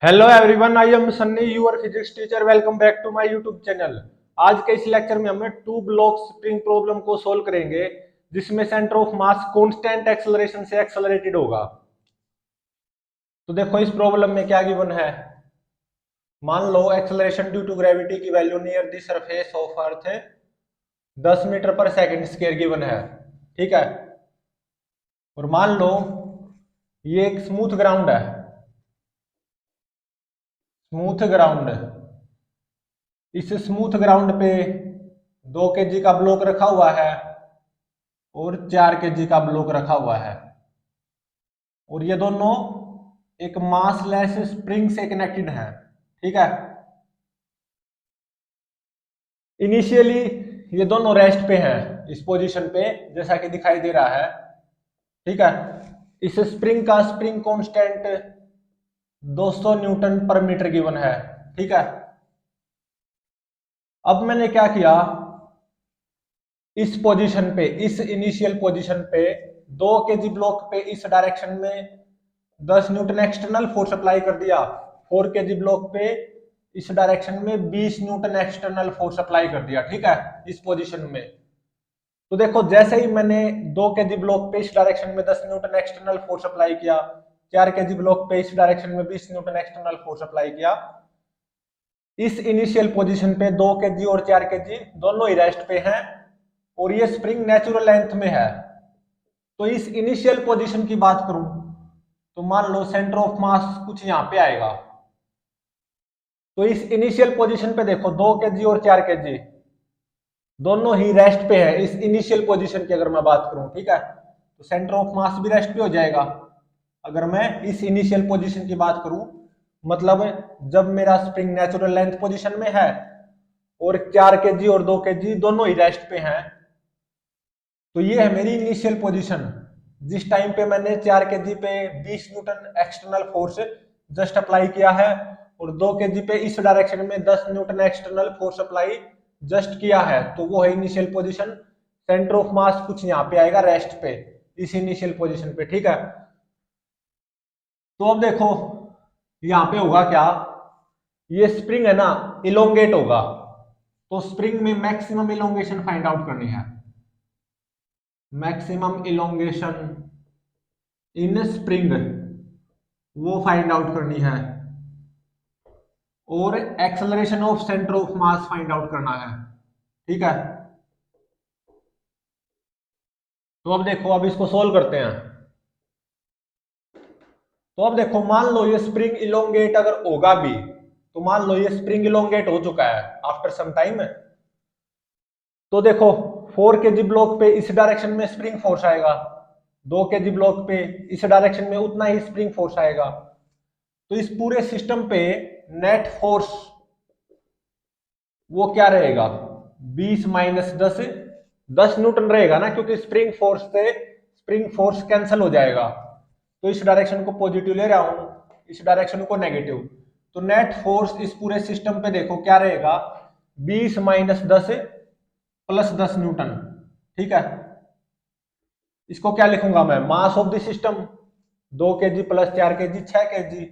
Hello everyone, I am Sunny your physics teacher. Welcome back to my YouTube channel. आज के इस lecture में हम टू ब्लॉक स्प्रिंग प्रॉब्लम को सोल्व करेंगे, जिसमें centre of mass constant acceleration से एक्सेलरेटेड होगा। तो देखो इस प्रॉब्लम में क्या गिवन है। मान लो एक्सेलरेशन ड्यू टू ग्रेविटी की value near the surface of earth 10 metre per second square given है। ठीक है। और मान लो ये एक स्मूथ ग्राउंड है। स्मूथ ग्राउंड, इस स्मूथ ग्राउंड पे 2 kg का ब्लॉक रखा हुआ है और 4 kg का ब्लॉक रखा हुआ है, और ये दोनों एक मासलेस स्प्रिंग से कनेक्टेड है। ठीक है। इनिशियली ये दोनों रेस्ट पे हैं, इस पोजीशन पे, जैसा कि दिखाई दे रहा है। ठीक है। इस स्प्रिंग का स्प्रिंग कांस्टेंट 200 न्यूटन पर मीटर गिवन है। ठीक है। अब मैंने क्या किया, इस पोजीशन पे, इस इनिशियल पोजीशन पे 2 kg ब्लॉक पे इस डायरेक्शन में 10 न्यूटन एक्सटर्नल फोर्स अप्लाई कर दिया। 4 kg ब्लॉक पे इस डायरेक्शन में 20 न्यूटन एक्सटर्नल फोर्स अप्लाई कर दिया। ठीक है, इस पोजीशन में। तो देखो जैसे ही मैंने 2 kg ब्लॉक पे इस डायरेक्शन में 10 न्यूटन एक्सटर्नल फोर्स अप्लाई किया, 4 kg ब्लॉक पे इस डायरेक्शन में 20 न्यूटन एक्सटर्नल फोर्स अप्लाई किया, इस इनिशियल पोजीशन पे 2 kg और 4 kg दोनों ही रेस्ट पे हैं, और ये स्प्रिंग नेचुरल लेंथ में है। तो इस इनिशियल पोजीशन की बात करूं तो मान लो सेंटर ऑफ मास कुछ यहां पे आएगा। तो इस इनिशियल पोजीशन पे देखो 2 kg और 4 kg दोनों ही रेस्ट पे है, इस इनिशियल पोजीशन की अगर मैं बात करूं। ठीक है। तो सेंटर ऑफ मास भी रेस्ट पे हो जाएगा अगर मैं इस इनिशियल पोजीशन की बात करूं। मतलब जब मेरा स्प्रिंग नेचुरल लेंथ पोजीशन में है और 4 kg और 2 kg दोनों ही रेस्ट पे हैं, तो ये है मेरी इनिशियल पोजीशन। जिस टाइम पे मैंने 4 kg पे 20 Newton external force just apply किया है, और 2 kg पे इस डायरेक्शन में 10 Newton external force apply just किया है, तो वो है इनिशियल पोजीशन। सेंटर ऑफ मास कुछ यहाँ पे आएगा रेस्ट पे, इस इनिशियल पोजीशन पे। ठीक है। तो अब देखो यहाँ पे होगा क्या, ये स्प्रिंग है ना, इलोंगेट होगा। तो स्प्रिंग में मैक्सिमम इलोंगेशन फाइंड आउट करनी है। मैक्सिमम इलोंगेशन इन स्प्रिंग वो फाइंड आउट करनी है, और acceleration of center of mass find out करना है। ठीक है। तो अब देखो, अब इसको सोल्व करते हैं। तो अब देखो, मान लो ये स्प्रिंग इलोंगेट अगर होगा भी, तो मान लो ये स्प्रिंग इलोंगेट हो चुका है आफ्टर सम टाइम। तो देखो 4 kg ब्लॉक पे इस डायरेक्शन में स्प्रिंग फोर्स आएगा, 2 kg ब्लॉक पे इस डायरेक्शन में उतना ही स्प्रिंग फोर्स आएगा। तो इस पूरे सिस्टम पे नेट फोर्स वो क्या रहेगा, 20 माइनस 10, 10 न्यूटन रहेगा ना, क्योंकि स्प्रिंग फोर्स से स्प्रिंग फोर्स कैंसिल हो जाएगा। तो इस डायरेक्शन को पॉजिटिव ले रहा हूं, इस डायरेक्शन को नेगेटिव। तो नेट फोर्स इस पूरे सिस्टम पे देखो क्या रहेगा, 20 माइनस 10 प्लस 10 न्यूटन। ठीक है। इसको क्या लिखूंगा मैं, mass of the system 2 kg plus 4 kg 6 kg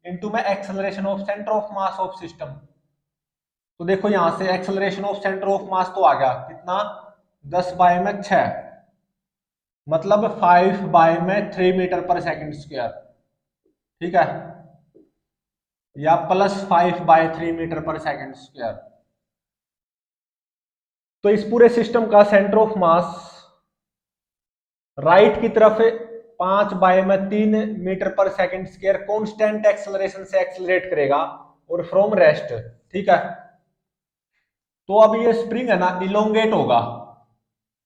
into में acceleration of center of mass of system. तो देखो यहां से acceleration of center of mass तो आ गया कितना, 10 बाय में 6, मतलब 5 बाय में 3 मीटर पर सेकंड स्क्वायर। ठीक है। या plus 5 bye 3 metre per second square. तो इस पूरे सिस्टम का सेंटर ऑफ मास राइट की तरफ 5 बाय में 3 metre per second square constant acceleration से एक्सेलरेट करेगा, और फ्रॉम रेस्ट। ठीक है। तो अब ये स्प्रिंग है ना, इलोंगेट होगा।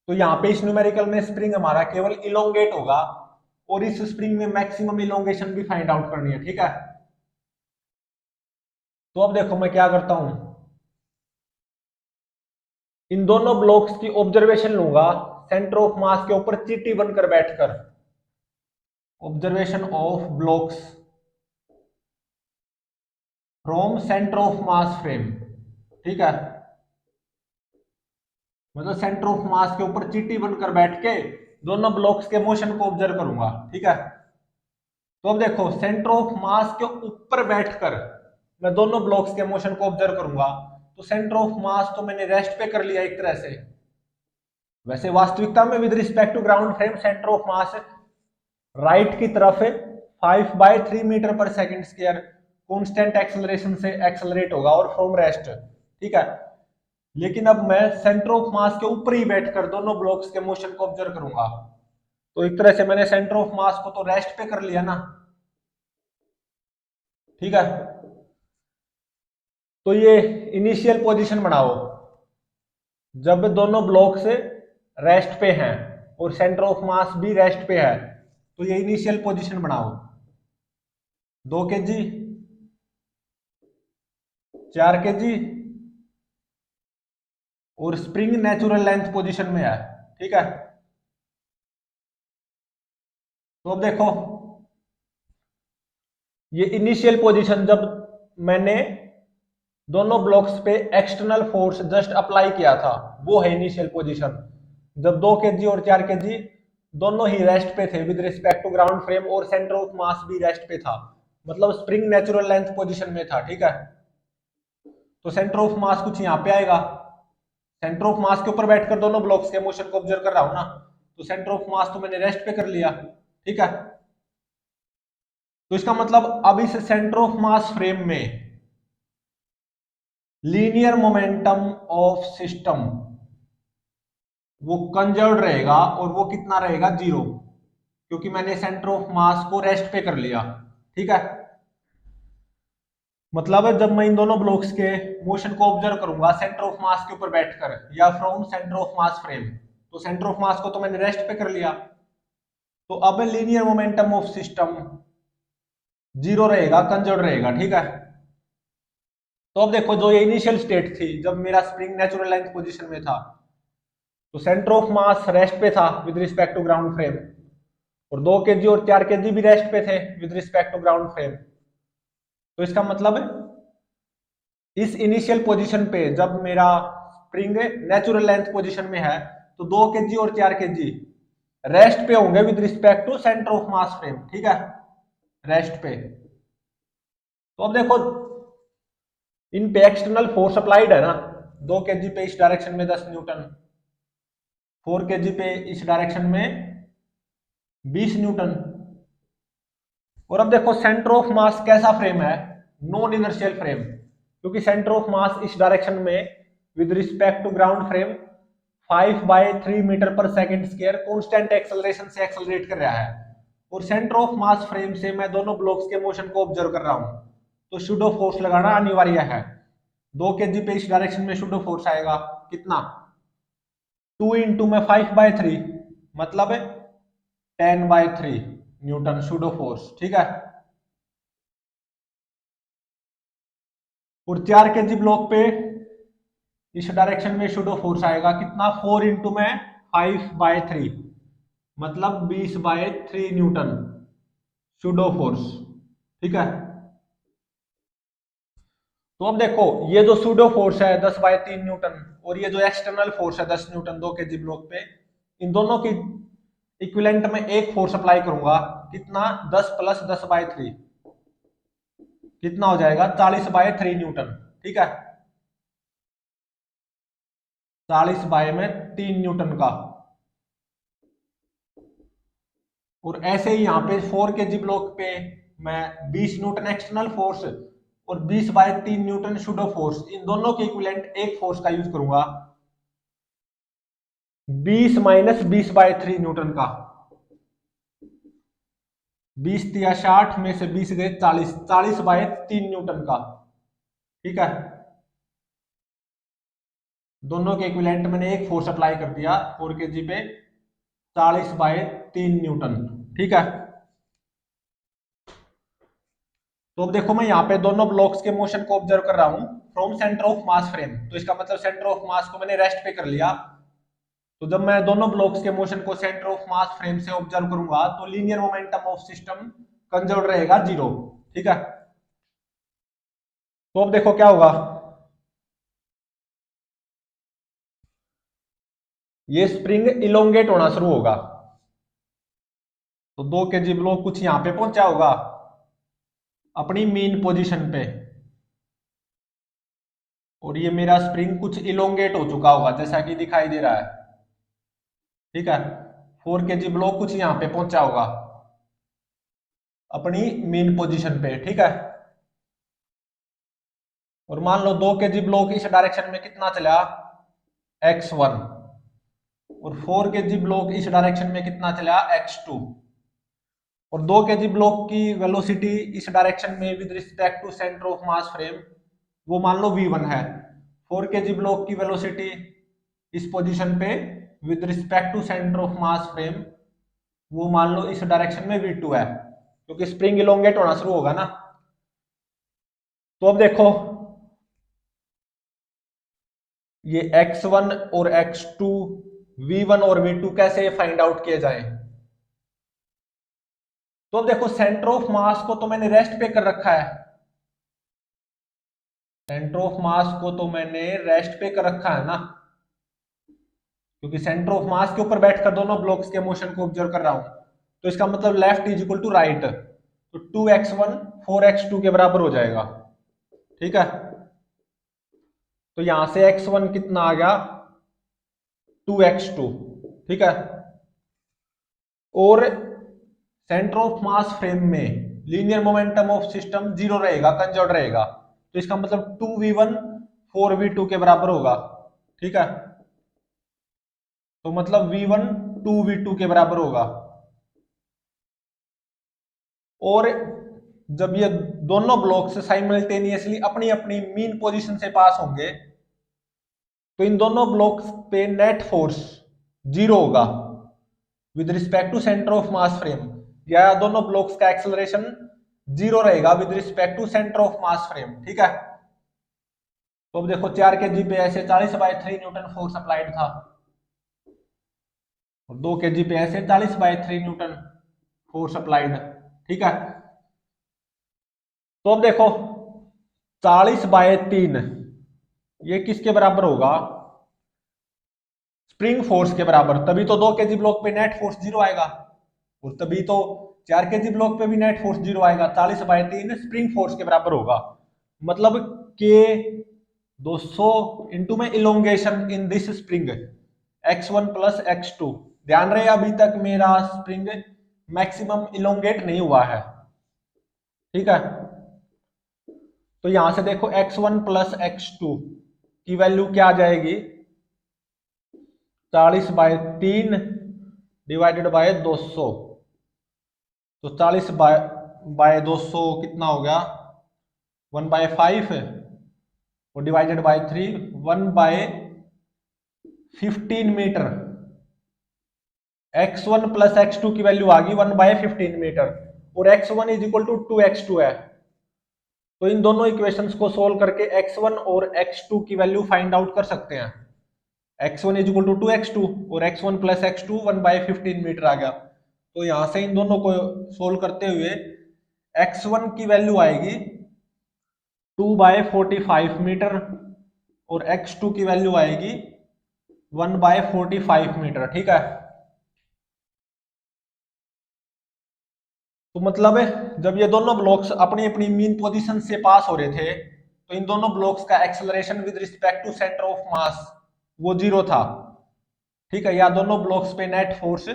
तो यहाँ पे इस न्यूमेरिकल में स्प्रिंग हमारा केवल इलोंगेट होगा, और इस स्प्रिंग में मैक्सिमम इलोंगेशन भी फाइंड आउट करनी है। ठीक है। तो अब देखो मैं क्या करता हूं, इन दोनों ब्लॉक्स की ऑब्जर्वेशन लूंगा सेंटर ऑफ मास के ऊपर चीटी बनकर बैठकर। Observation of blocks from center of mass frame. ठीक है। मतलब सेंटर ऑफ मास के ऊपर चीटी बनकर बैठ के दोनों ब्लॉक्स के मोशन को ऑब्जर्व करूंगा। ठीक है। तो अब देखो सेंटर ऑफ मास के ऊपर बैठकर मैं दोनों ब्लॉक्स के मोशन को ऑब्जर्व करूंगा, तो सेंटर ऑफ मास तो मैंने रेस्ट पे कर लिया एक तरह से। वैसे वास्तविकता में with respect to ground frame centre of mass right की तरफ 5/3 metre per second square constant acceleration से एक्सेलरेट होगा और फ्रॉम रेस्ट, ठीक है। लेकिन अब मैं सेंटर ऑफ मास के ऊपर ही बैठकर दोनों ब्लॉक्स के मोशन को ऑब्जर्व करूंगा, तो एक तरह से मैंने सेंटर ऑफ मास को तो रेस्ट पे कर लिया ना, ठीक है। तो ये इनिशियल पोजीशन बनाओ जब दोनों ब्लॉक्स रेस्ट पे हैं और सेंटर ऑफ मास भी रेस्ट पे है, तो ये इनिशियल पोजीशन बनाओ। 2 kg, 4 kg और स्प्रिंग नेचुरल लेंथ पोजीशन में है, ठीक है। तो अब देखो ये इनिशियल पोजीशन जब मैंने दोनों ब्लॉक्स पे एक्सटर्नल फोर्स जस्ट अप्लाई किया था, वो है इनिशियल पोजीशन। जब 2 kg और 4 kg दोनों ही रेस्ट पे थे with respect to ground frame और सेंटर ऑफ मास भी रेस्ट पे था, मतलब स्प्रिंग नेचुरल लेंथ पोजीशन में था, ठीक है। तो सेंटर ऑफ मास कुछ यहाँ पे आएगा, सेंटर ऑफ मास के ऊपर बैठकर दोनों ब्लॉक्स के मोशन को ऑब्जर्व कर रहा हूं ना, तो सेंटर ऑफ मास तो मैंने रेस्ट पे कर लिया, ठीक है। तो इसका मतलब अब इस सेंटर ऑफ मास फ्रेम में लीनियर मोमेंटम ऑफ सिस्टम वो कंजर्व रहेगा, और वो कितना रहेगा, 0, क्योंकि मैंने सेंटर ऑफ मास को रेस्ट पे कर लिया, ठीक है। मतलब जब मैं इन दोनों ब्लॉक्स के मोशन को ऑब्जर्व करूंगा सेंटर ऑफ मास के ऊपर बैठकर या from center of mass frame, तो सेंटर ऑफ मास को तो मैंने रेस्ट पे कर लिया, तो अब लीनियर मोमेंटम ऑफ सिस्टम 0 रहेगा, कंजर्व रहेगा, ठीक है। तो अब देखो जो ये इनिशियल स्टेट थी जब मेरा स्प्रिंग नेचुरल लेंथ पोजीशन में था, तो सेंटर ऑफ मास रेस्ट पे था with respect to ground frame, और 2 kg और 4 kg भी रेस्ट पे थे with respect to ground frame. तो इसका मतलब है इस इनिशियल पोजीशन पे जब मेरा स्प्रिंग नेचुरल लेंथ पोजीशन में है, तो 2 kg और 4 kg रेस्ट पे होंगे with respect to centre of mass frame, ठीक है, रेस्ट पे। तो अब देखो इन पे एक्सटर्नल फोर्स अप्लाइड है ना, 2 kg पे इस डायरेक्शन में 10 न्यूटन, 4 kg पे इस डायरेक्शन में 20 न्यूटन। और अब देखो सेंटर ऑफ मास कैसा फ्रेम है, नॉन इनर्शियल फ्रेम, क्योंकि सेंटर ऑफ मास इस डायरेक्शन में with respect to ground frame 5/3 metre per second square constant acceleration से एक्सेलरेट कर रहा है, और सेंटर ऑफ मास फ्रेम से मैं दोनों ब्लॉक्स के मोशन को ऑब्जर्व कर रहा हूं, तो शूडो फोर्स लगाना अनिवार्य है। 2 kg पे इस डायरेक्शन में शूडो फोर्स आएगा कितना, 2 × 5/3 मतलब 10/3 न्यूटन शूडो फोर्स, ठीक है। और 4 kg ब्लॉक पे इस डायरेक्शन में शूडो फोर्स आएगा कितना, 4 × 5/3 मतलब 20/3 न्यूटन शूडो फोर्स, ठीक है। तो अब देखो ये जो सूडो फोर्स है 10/3 न्यूटन, और ये जो एक्सटर्नल फोर्स है 10 न्यूटन 2 kg ब्लॉक पे, इन दोनों की इक्विवेलेंट में एक फोर्स अप्लाई करूंगा कितना, 10 + 10/3 कितना हो जाएगा, 40/3 न्यूटन, ठीक है। 40/3 न्यूटन का। और ऐसे ही यहाँ पे 4 kg ब्लॉक पे मैं 20 न्यूटन एक्सटर्नल फोर्स और 20/3 न्यूटन शूडो फोर्स, इन दोनों के इक्विवेलेंट एक फोर्स का यूज करूंगा, 20 - 20/3 न्यूटन का। 20 × 60 में से 20 गए 40, 40/3 न्यूटन का, ठीक है। दोनों के इक्विवेलेंट मैंने एक फोर्स अप्लाई कर दिया 4 kg पे, 40/3 न्यूटन, ठीक है। तो अब देखो मैं यहाँ पे दोनों ब्लॉक्स के मोशन को ऑब्जर्व कर रहा हूं from center of mass frame, तो इसका मतलब सेंटर ऑफ मास को मैंने रेस्ट पे कर लिया। तो जब मैं दोनों ब्लॉक्स के मोशन को सेंटर ऑफ मास फ्रेम से ऑब्जर्व करूंगा, तो linear momentum of system conserve रहेगा 0, ठीक है। तो अब देखो क्या होगा, ये स्प्रिंग इलोंगेट होना शुरू होगा, तो 2 kg ब्लॉक कुछ यहां पे पहुंचा होगा अपनी मीन पोजीशन पे, और ये मेरा स्प्रिंग कुछ इलोंगेट हो चुका होगा जैसा कि दिखाई दे रहा है। ठीक है, 4 kg ब्लॉक कुछ यहां पे पहुंचा होगा अपनी मीन पोजीशन पे। ठीक है, और मान लो 2 kg ब्लॉक इस डायरेक्शन में कितना चला, x1, और 4 kg ब्लॉक इस डायरेक्शन में कितना चला, x2, और 2 kg ब्लॉक की वेलोसिटी इस डायरेक्शन में with respect to centre of mass frame वो मान लो v1 है। 4 kg ब्लॉक की वेलोसिटी इस पोजीशन पे with respect to centre of mass frame वो मान लो इस डायरेक्शन में v2 है, क्योंकि स्प्रिंग इलोंगेट होना शुरू होगा ना। तो अब देखो ये x1 और x2, v1 और v2 कैसे फाइंड आउट किए जाए। तो अब देखो सेंटर ऑफ मास को तो मैंने रेस्ट पे कर रखा है, सेंटर ऑफ मास को तो मैंने रेस्ट पे कर रखा है ना, क्योंकि सेंटर ऑफ मास के ऊपर बैठकर दोनों ब्लॉक्स के मोशन को ऑब्जर्व कर रहा हूं। तो इसका मतलब left is equal to right, तो 2x1 4x2 के बराबर हो जाएगा। ठीक है, तो यहां से x1 कितना आ गया, 2x2। ठीक है, और सेंटर ऑफ मास फ्रेम में linear momentum of system zero रहेगा, कंजर्व रहेगा, तो इसका मतलब 2v1 4v2 के बराबर होगा। ठीक है, तो मतलब v1 2v2 के बराबर होगा। और जब ये दोनों ब्लॉक्स साइमल्टेनियसली अपनी अपनी मीन पोजीशन से पास होंगे तो इन दोनों ब्लॉक्स पे नेट फोर्स जीरो होगा with respect to centre of mass frame, या दोनों ब्लॉक्स का एक्सेलरेशन जीरो रहेगा with respect to centre of mass frame. ठीक है, तो अब देखो 4 kg पे ऐसे 40/3 न्यूटन फोर्स अप्लाइड था, और 2 kg पे ऐसे 40/3 न्यूटन फोर्स अप्लाइड। ठीक है, तो अब देखो 40/3 ये किसके बराबर होगा, स्प्रिंग फोर्स के बराबर, तभी तो 2 kg ब्लॉक पे नेट फोर्स जीरो आएगा, और तभी तो 4 kg ब्लॉक पे भी नेट फोर्स जीरो आएगा। 40/3 स्प्रिंग फोर्स के बराबर होगा, मतलब के 200 इंटू में elongation in this spring x1 plus x2। ध्यान रहे अभी तक मेरा स्प्रिंग मैक्सिमम इलोंगेट नहीं हुआ है। ठीक है, तो यहां से देखो x1 प्लस x2 की वैल्यू क्या आ जाएगी, 40/3 डिवाइडेड बाय 200, तो 40/200 कितना हो गया, 1/5, और divided by 3 1/15 metre. x1 plus x2 की वैल्यू आ गई 1/15 मीटर, और x1 is equal to 2x2 है। तो इन दोनों इक्वेशंस को सोल्व करके x1 और x2 की वैल्यू फाइंड आउट कर सकते हैं। x1 is equal to 2x2 और x1 प्लस x2 1/15 मीटर आ गया। तो यहां से इन दोनों को सोल्व करते हुए x1 की वैल्यू आएगी 2/45 मीटर, और x2 की वैल्यू आएगी 1/45 मीटर। ठीक है, तो मतलब जब ये दोनों ब्लॉक्स अपनी अपनी मीन पोजीशन से पास हो रहे थे तो इन दोनों ब्लॉक्स का acceleration with respect to centre of mass वो जीरो था। ठीक है, या दोनों ब्लॉक्स पे net force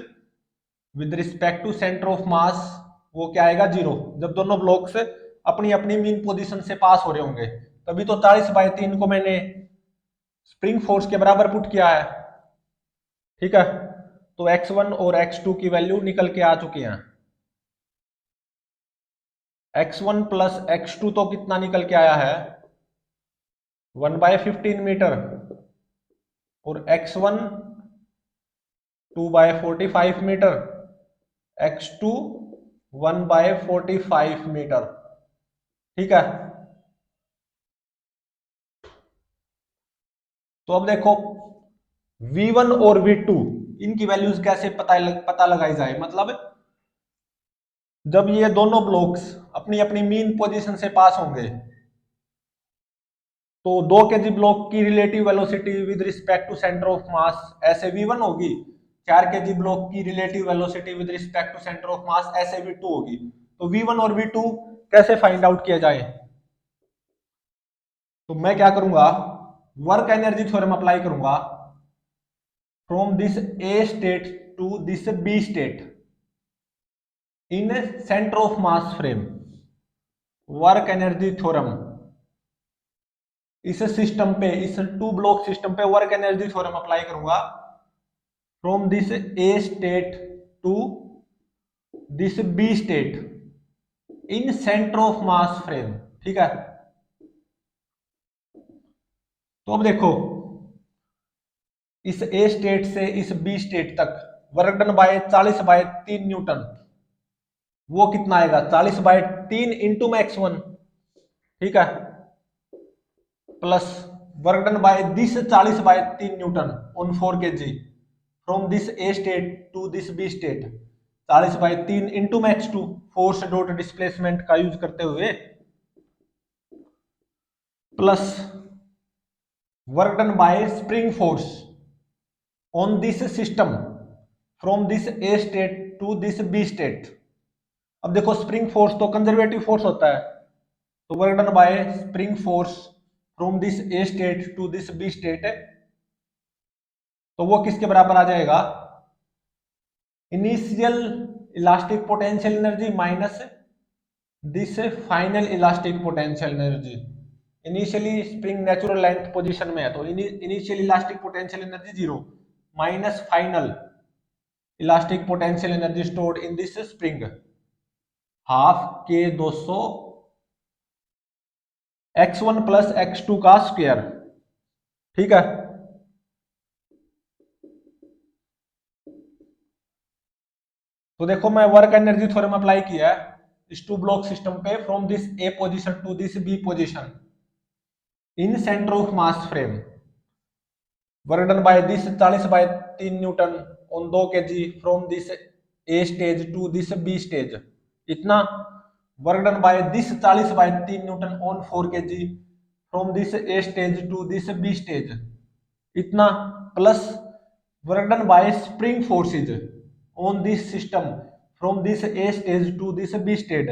with respect to centre of mass वो क्या आएगा, जीरो, जब दोनों ब्लॉक्स अपनी अपनी मीन पोजीशन से पास हो रहे होंगे। तभी तो 40/3 को मैंने स्प्रिंग फोर्स के बराबर पुट किया है। ठीक है, तो x1 और x2 की वैल्यू निकल के आ चुकी हैं। x1 प्लस x2 तो कितना निकल के आया है, 1/15 मीटर, और x1 2/45 मीटर, x2 1/45 मीटर। ठीक है, तो अब देखो v1 और v2 इनकी वैल्यूज कैसे पता लगाई जाए। मतलब जब ये दोनों ब्लॉक्स अपनी अपनी मीन पोजीशन से पास होंगे तो 2 kg ब्लॉक की relative velocity with respect to centre of mass ऐसे v1 होगी, 4 केजी ब्लॉक की relative velocity with respect to centre of mass ऐसे v2 होगी। तो v1 और v2 कैसे फाइंड आउट किया जाए? तो मैं क्या करूंगा, वर्क एनर्जी थ्योरम अप्लाई करूंगा from this A state to this B state in centre of mass frame. Work energy theorem इस सिस्टम पे, इस टू ब्लॉक सिस्टम पे वर्क एनर्जी थ्योरम अप्लाई करूंगा from this A state to this B state in centre of mass frame. ठीक है, तो अब देखो इस ए स्टेट से इस बी स्टेट तक वर्क डन बाय 40/3 न्यूटन, वो कितना आएगा 40/3 इंटू मैक्स 1। ठीक है, plus work done by this 40/3 newton on 4 kg from this A state to this B state 40/3 into max 2 force dot displacement का यूज करते हुए, plus work done by spring force on this system from this A state to this B state. अब देखो spring force तो conservative force होता है, तो work done by spring force from this A state to this B state, तो वो किसके बराबर आ जाएगा, initial elastic potential energy minus this final elastic potential energy. Initially spring natural length position में है, तो initial elastic potential energy 0 minus final elastic potential energy stored in this spring half के 200 x1 प्लस x2 का square. ठीक है, तो देखो मैं वर्क एनर्जी थ्योरम अप्लाई किया है इस टू ब्लॉक सिस्टम पे from this A position to this B position in centre of mass frame. Work done by this 40/3 newton on 2 kg from this A stage to this B stage, इतना। Work done by this 40/3 newton on 4 kg from this A stage to this B stage, इतना, plus work done by spring forces on this system from this A stage to this B state,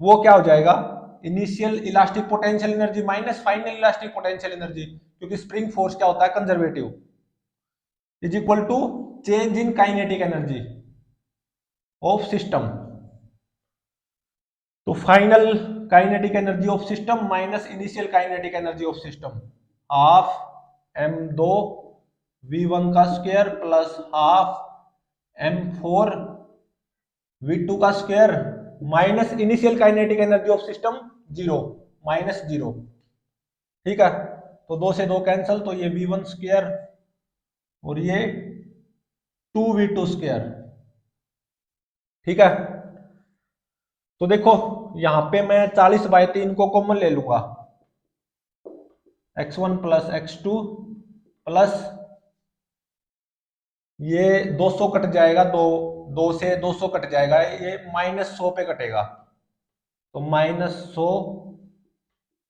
वो क्या हो जाएगा, initial elastic potential energy minus final elastic potential energy, क्योंकि spring force क्या होता है conservative, is equal to change in kinetic energy of system. तो final kinetic energy of system minus initial kinetic energy of system half m2 v1 का square plus half m4 v2 का square minus initial kinetic energy of system 0 -0। ठीक है, तो 2 से 2 cancel, तो ये v1 square और ये 2v2 स्क्वायर। ठीक है, तो देखो यहां पे मैं 40/3 को कॉमन ले लूंगा, x1 प्लस x2 प्लस ये 200 कट जाएगा, 2 से 200 कट जाएगा, ये -100 पे कटेगा, तो -100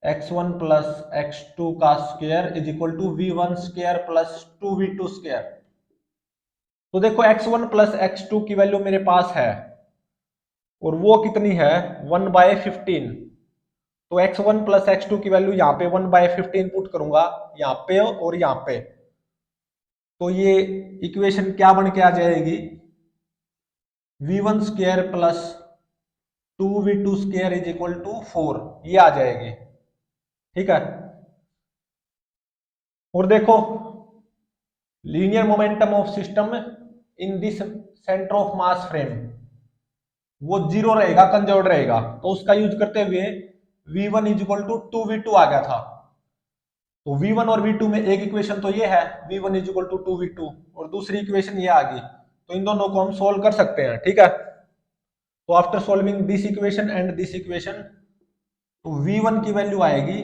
x1 प्लस x2 का square is equal to v1 square plus 2v2 square. तो देखो x1 प्लस x2 की वैल्यू मेरे पास है और वो कितनी है 1/15, तो x1 प्लस x2 की वैल्यू यहाँ पे 1/15 पुट करूंगा यहाँ पे और यहाँ पे, तो ये इक्वेशन क्या बन के आ जाएगी, v1 square plus 2v2 square is equal to 4, ये आ जाएगी। ठीक है, और देखो linear momentum of system in this centre of mass frame वो 0 रहेगा, कंजर्व रहेगा, तो उसका यूज करते हुए v1 is equal to 2v2 आ गया था। तो v1 और v2 में एक इक्वेशन तो ये है v1 is equal to 2v2 और दूसरी इक्वेशन ये आ गई, तो इन दोनों को हम सोल्व कर सकते हैं। ठीक है, तो after solving this equation and this equation, तो v1 की वैल्यू आएगी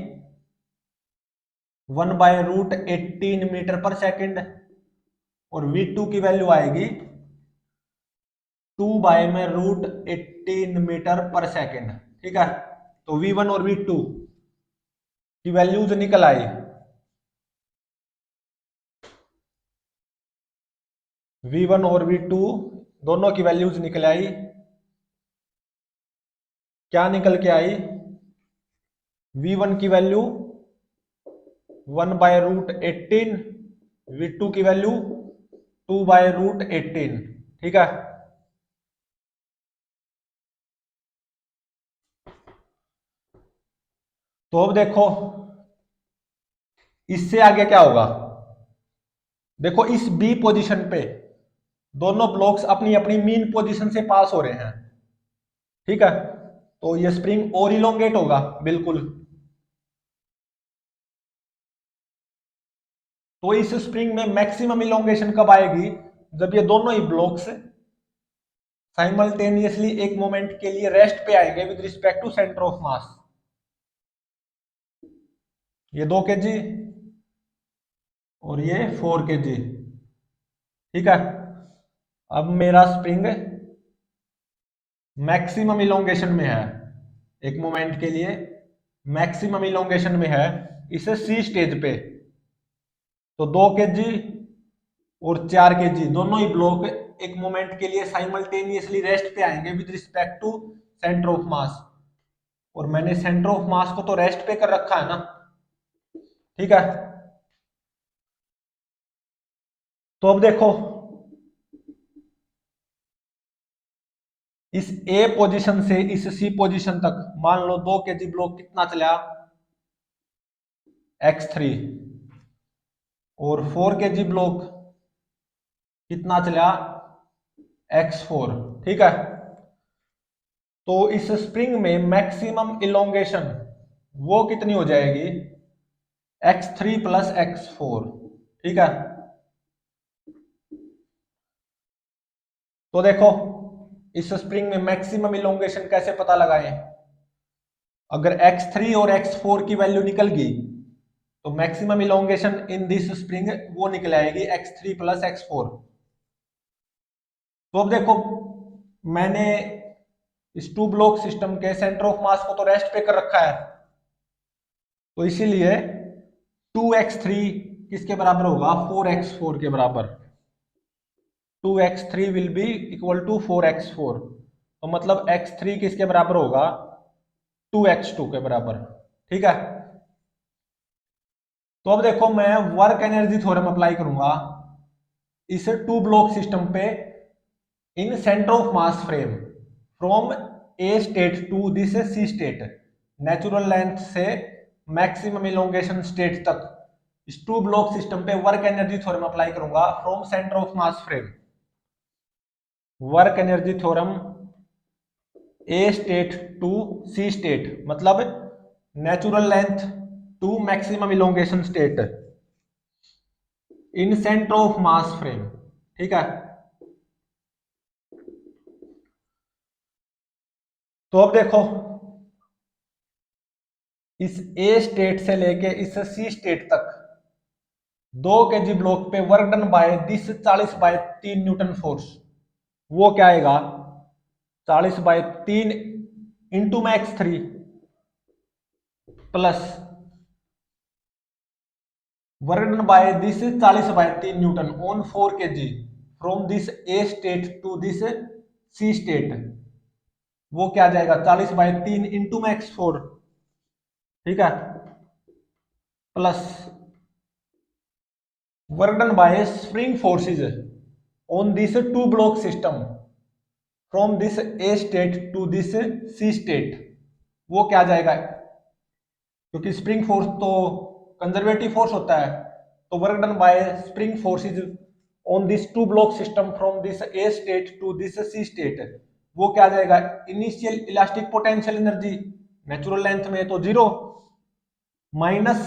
1/√18 मीटर पर सेकेंड और v2 की वैल्यू आएगी 2/√18 मीटर पर सेकेंड। ठीक है, तो v1 और v2 की वैल्यूज निकल आई। V1 और V2 दोनों की वैल्यूज निकल आई। क्या निकल के आई? V1 की वैल्यू 1/√18, V2 की वैल्यू 2/√18। ठीक है, तो अब देखो इससे आगे क्या होगा। देखो इस बी पोजीशन पे दोनों ब्लॉक्स अपनी अपनी मीन पोजीशन से पास हो रहे हैं। ठीक है, तो ये स्प्रिंग और इलोंगेट होगा बिल्कुल। तो इस स्प्रिंग में मैक्सिमम इलोंगेशन कब आएगी? जब ये दोनों ही ब्लॉक्स साइमल्टेनियसली एक मोमेंट के लिए रेस्ट पे आएंगे with respect to centre of mass. ये 2 kg और ये 4 kg। ठीक है, अब मेरा स्प्रिंग मैक्सिमम इलोंगेशन में है, एक मोमेंट के लिए मैक्सिमम इलोंगेशन में है इसे सी स्टेज पे। तो 2 kg और 4 kg दोनों ही ब्लॉक एक मोमेंट के लिए साइमल्टेनियसली रेस्ट पे आएंगे with respect to centre of mass. और मैंने सेंटर ऑफ मास को तो रेस्ट पे कर रखा है ना। ठीक है, तो अब देखो इस ए पोजीशन से इस सी पोजीशन तक मान लो 2 kg ब्लॉक कितना चला? x3। और 4 kg ब्लॉक कितना चला? x4। ठीक है, तो इस स्प्रिंग में मैक्सिमम इलोंगेशन वो कितनी हो जाएगी? x3 + x4। ठीक है, तो देखो इस स्प्रिंग में मैक्सिमम इलोंगेशन कैसे पता लगाएं? अगर x3 और x4 की वैल्यू निकल गई तो maximum elongation in this spring वो निकल आएगी x3 + x4। तो अब देखो मैंने इस 2 ब्लॉक सिस्टम के सेंटर ऑफ मास को तो रेस्ट पे कर रखा है, तो इसीलिए 2x3 किसके बराबर होगा? 4x4 के बराबर। 2x3 will be equal to 4x4। तो मतलब x3 किसके बराबर होगा? 2x2 के बराबर। ठीक है, तो अब देखो मैं वर्क एनर्जी थ्योरम अप्लाई करूंगा इस 2 ब्लॉक सिस्टम पे in centre of mass frame from A state to this C state, natural length से मैक्सिमम इलोंगेशन स्टेट तक इस 2 ब्लॉक सिस्टम पे वर्क एनर्जी थ्योरम अप्लाई करूंगा from center of mass frame. Work energy theorem A state to C state मतलब natural length to maximum elongation state in centre of mass frame. ठीक है, तो अब देखो इस ए स्टेट से लेके इस सी स्टेट तक 2 kg ब्लॉक पे work done by this 40/3 newton force वो क्या आएगा? 40/3 इंटू में x3 plus work done by this 40/3 newton on 4 kg from this A state to this C state वो क्या आ जाएगा? 40/3 इंटू में x4। ठीक है, plus work done by spring forces on this 2 block system from this A state to this C state वो क्या आ जाएगा? क्योंकि स्प्रिंग फोर्स तो कंजर्वेटिव फोर्स होता है, तो work done by spring forces on this 2 block system from this A state to this C state वो क्या आ जाएगा? Initial elastic potential energy natural length में तो 0 minus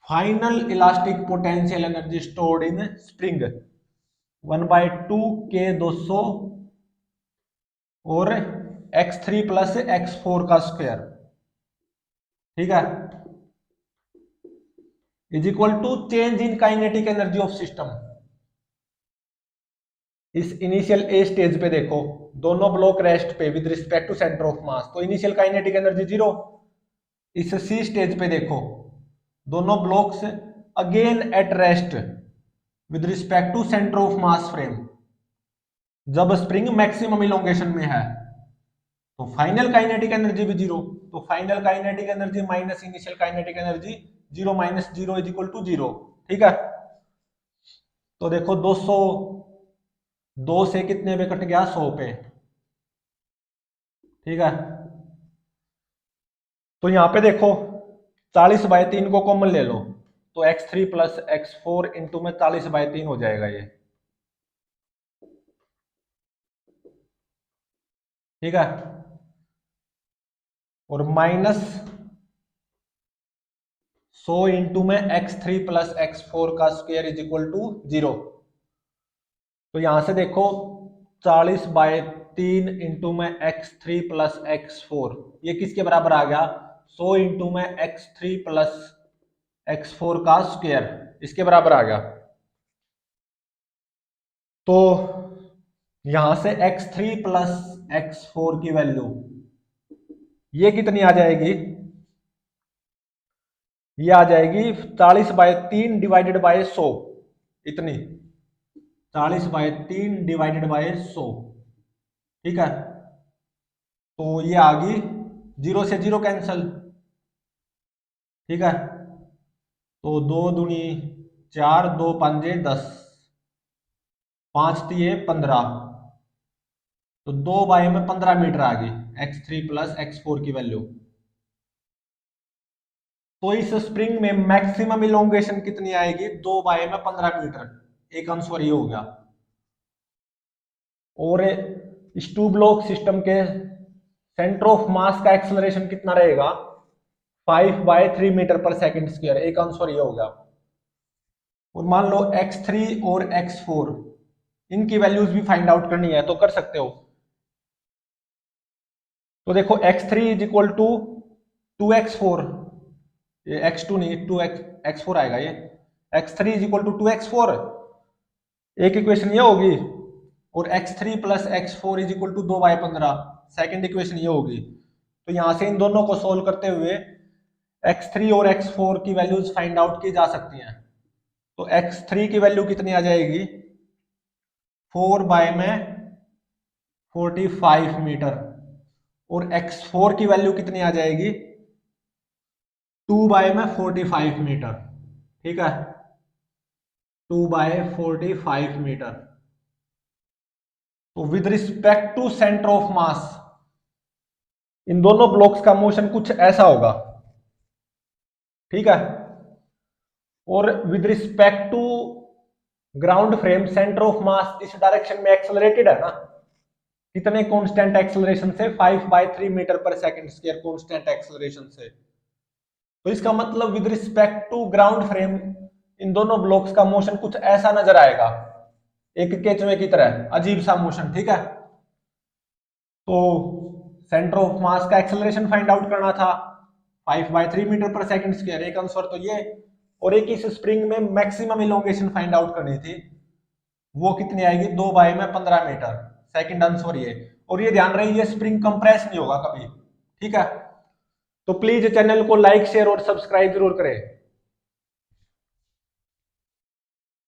final elastic potential energy stored इन spring 1/2 K200 और x3 + x4 का square. ठीक है, is equal to change in kinetic energy of system. इस इनिशियल ए स्टेज पे देखो दोनों ब्लॉक रेस्ट पे with respect to centre of mass, तो इनिशियल काइनेटिक एनर्जी 0। इस सी स्टेज पे देखो दोनों blocks again at rest with respect to centre of mass frame, जब स्प्रिंग मैक्सिमम इलोंगेशन में है तो फाइनल काइनेटिक एनर्जी भी जीरो, तो final kinetic energy minus initial kinetic energy, zero minus zero is equal to zero. ठीक है, तो देखो 200, 2 से कितने पे कट गया, 100 पे। ठीक है, तो यहां पे देखो 40/3 को कॉमन ले लो, तो x3 प्लस x4 इंटू में 40/3 हो जाएगा ये। ठीक है, और माइनस 100 इंटू में x3 प्लस x4 का स्क्वायर इज इक्वल टू 0। तो यहां से देखो 40/3 इंटू में x3 प्लस x4, ये किसके बराबर आ गया, 100 इंटू में x3 प्लस x4 का स्क्वायर, इसके बराबर आ गया। तो यहां से x3 प्लस x4 की वैल्यू ये कितनी आ जाएगी, ये आ जाएगी 40/3 डिवाइडेड बाय 100, इतनी 40/3 डिवाइडेड बाय 100। ठीक है, तो ये आ गई, 0 से 0 कैंसल। ठीक है, तो 2 दूनी 4, 2 पंजे 10, 5 तिये 15, तो 2 बाय में 15 मीटर आ गई x3 प्लस x4 की वैल्यू। तो इस स्प्रिंग में मैक्सिमम इलोंगेशन कितनी आएगी, 2 बाय में 15 मीटर, एक आंसर ये हो गया। और इस टू ब्लॉक सिस्टम के सेंटर ऑफ मास का एक्सेलरेशन कितना रहेगा, 5/3 मीटर पर सेकंड स्क्वायर, एक आंसर ये हो गया। और मान लो x3 और x4 इनकी वैल्यूज भी फाइंड आउट करनी है तो कर सकते हो। तो देखो x3 is equal to 2x4, ये x2 नहीं 2x4 आएगा, ये x3 is equal to 2x4, एक इक्वेशन ये होगी, और x3 प्लस x4 is equal to 2/15, second equation ये होगी। तो यहां से इन दोनों को सोल्व करते हुए x3 और x4 की वैल्यूज फाइंड आउट की जा सकती हैं। तो x3 की वैल्यू कितनी आ जाएगी, 4 बाय में 45 मीटर, और x4 की वैल्यू कितनी आ जाएगी, 2 बाय में 45 मीटर। ठीक है, 2 बाय 45 मीटर। तो with respect to centre of mass in दोनों ब्लॉक्स का मोशन कुछ ऐसा होगा। ठीक है, और with respect to ground frame centre of mass इस डायरेक्शन में एक्सेलरेटेड है ना, कितने कांस्टेंट एक्सेलरेशन से, 5/3 metre per second square constant acceleration से। तो इसका मतलब with respect to ground frame इन दोनों ब्लॉक्स का मोशन कुछ ऐसा नजर आएगा, एक केचवे की तरह, अजीब सा मोशन। ठीक है, तो सेंटर ऑफ मास का एक्सेलरेशन फाइंड आउट करना था, 5/3 मीटर पर सेकंड स्क्वायर, एक आंसर तो ये। और एक इस स्प्रिंग में मैक्सिमम इलोंगेशन फाइंड आउट करनी थी, वो कितनी आएगी, 2 बाय में 15 मीटर, सेकंड आंसर ये। और ये ध्यान रहे ये स्प्रिंग कंप्रेस नहीं होगा कभी। ठीक है, तो प्लीज चैनल को लाइक शेयर और सब्सक्राइब जरूर करें।